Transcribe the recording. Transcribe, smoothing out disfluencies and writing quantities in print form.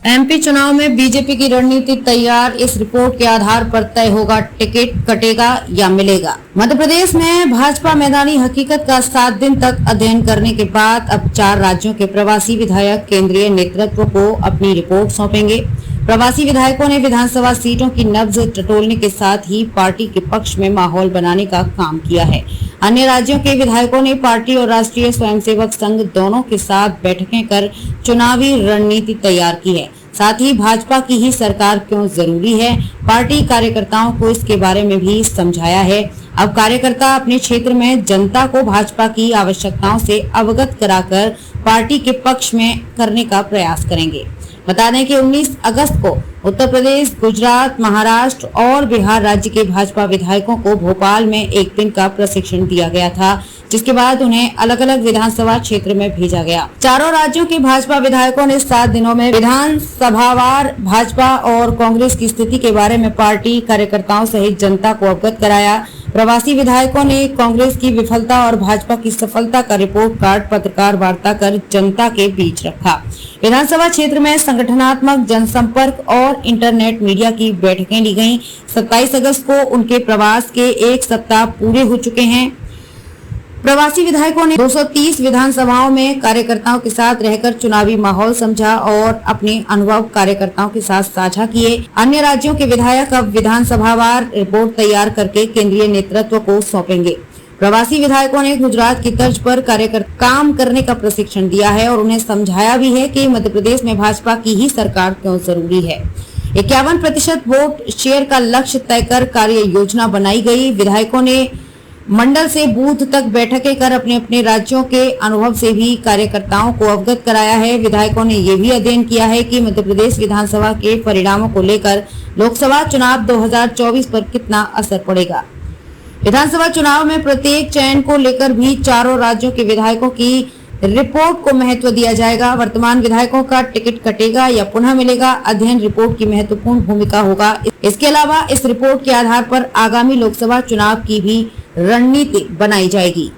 MP चुनाव में BJP की रणनीति तैयार। इस रिपोर्ट के आधार पर तय होगा टिकट कटेगा या मिलेगा। मध्य प्रदेश में भाजपा मैदानी हकीकत का 7 दिन तक अध्ययन करने के बाद अब 4 राज्यों के प्रवासी विधायक केंद्रीय नेतृत्व को अपनी रिपोर्ट सौंपेंगे। प्रवासी विधायकों ने विधानसभा सीटों की नब्ज टटोलने के साथ ही पार्टी के पक्ष में माहौल बनाने का काम किया है। अन्य राज्यों के विधायकों ने पार्टी और राष्ट्रीय स्वयंसेवक संघ दोनों के साथ बैठकें कर चुनावी रणनीति तैयार की है। साथ ही भाजपा की ही सरकार क्यों जरूरी है, पार्टी कार्यकर्ताओं को इसके बारे में भी समझाया है। अब कार्यकर्ता अपने क्षेत्र में जनता को भाजपा की आवश्यकताओं से अवगत कराकर पार्टी के पक्ष में करने का प्रयास करेंगे। बता दें कि 19 अगस्त को उत्तर प्रदेश, गुजरात, महाराष्ट्र और बिहार राज्य के भाजपा विधायकों को भोपाल में एक दिन का प्रशिक्षण दिया गया था, जिसके बाद उन्हें अलग अलग विधानसभा क्षेत्र में भेजा गया। चारों राज्यों के भाजपा विधायकों ने 7 दिनों में विधानसभावार भाजपा और कांग्रेस की स्थिति के बारे में पार्टी कार्यकर्ताओं सहित जनता को अवगत कराया। प्रवासी विधायकों ने कांग्रेस की विफलता और भाजपा की सफलता का रिपोर्ट कार्ड पत्रकार वार्ता कर जनता के बीच रखा। विधानसभा क्षेत्र में संगठनात्मक, जनसंपर्क और इंटरनेट मीडिया की बैठकें ली गईं। 27 अगस्त को उनके प्रवास के 1 सप्ताह पूरे हो चुके हैं। प्रवासी विधायकों ने 230 विधानसभाओं में कार्यकर्ताओं के साथ रहकर चुनावी माहौल समझा और अपने अनुभव कार्यकर्ताओं के साथ साझा किए। अन्य राज्यों के विधायक अब विधानसभावार रिपोर्ट तैयार करके केंद्रीय नेतृत्व को सौंपेंगे। प्रवासी विधायकों ने गुजरात की तर्ज पर काम करने का प्रशिक्षण दिया है और उन्हें समझाया भी है कि मध्य प्रदेश में भाजपा की ही सरकार क्यों जरूरी है। 51% वोट शेयर का लक्ष्य तय कर कार्य योजना बनाई गई। विधायकों ने मंडल से बूथ तक बैठकें कर अपने अपने राज्यों के अनुभव से भी कार्यकर्ताओं को अवगत कराया है। विधायकों ने ये भी अध्ययन किया है कि मध्य प्रदेश विधानसभा के परिणामों को लेकर लोकसभा चुनाव 2024 पर कितना असर पड़ेगा। विधानसभा चुनाव में प्रत्येक चयन को लेकर भी चारों राज्यों के विधायकों की रिपोर्ट को महत्व दिया जाएगा। वर्तमान विधायकों का टिकट कटेगा या पुनः मिलेगा, अध्ययन रिपोर्ट की महत्वपूर्ण भूमिका होगा। इसके अलावा इस रिपोर्ट के आधार पर आगामी लोकसभा चुनाव की भी रणनीति बनाई जाएगी।